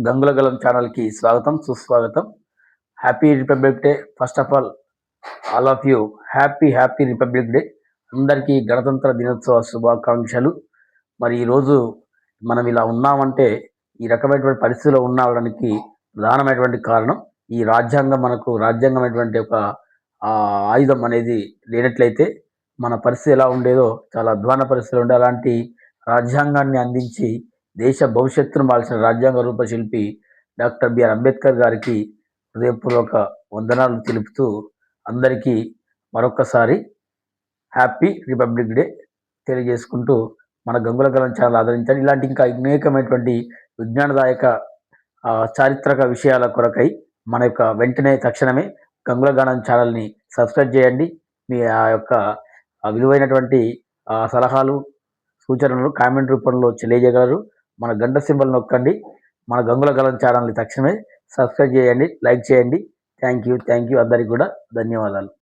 గంగుల గలం ఛానల్‌కి స్వాగతం, సుస్వాగతం. Happy republic day. First of all of you happy republic day. అందరికీ గణతంత్ర దినోత్సవ శుభాకాంక్షలు. మరి ఈరోజు మనం ఇలా ఉన్నామంటే, ఈ రకమైనటువంటి పరిస్థితిలో ఉండడానికి ప్రధానమైనటువంటి కారణం, ఈ రాజ్యాంగమైనటువంటి ఒక ఆయుధం అనేది లేనట్లయితే, మన పరిస్థితి ఎలా ఉండేదో చాలా అధ్వాన్న పరిస్థితిలో ఉండే. అలాంటి రాజ్యాంగాన్ని అందించి దేశ భవిష్యత్తును మార్చిన రాజ్యాంగ రూపశిల్పి డాక్టర్ బిఆర్ అంబేద్కర్ గారికి హృదయపూర్వక వందనాలు తెలుపుతూ, అందరికీ మరొక్కసారి హ్యాపీ రిపబ్లిక్ డే తెలియజేసుకుంటూ, మన గంగుల గలం ఛానల్ ఆదరించండి. ఇలాంటి ఇంకా అనేకమైనటువంటి విజ్ఞానదాయక చారిత్రక విషయాల కొరకై మన యొక్క వెంటనే తక్షణమే గంగుల గలం ఛానల్ని సబ్స్క్రైబ్ చేయండి. మీ విలువైనటువంటి సలహాలు, సూచనలు కామెంట్ రూపంలో తెలియజేయగలరు. మన గంట సింబల్ నొక్కండి. మన గంగుల గలం ఛానల్ని తక్షణమే సబ్స్క్రైబ్ చేయండి, లైక్ చేయండి. థ్యాంక్ యూ అందరికీ కూడా ధన్యవాదాలు.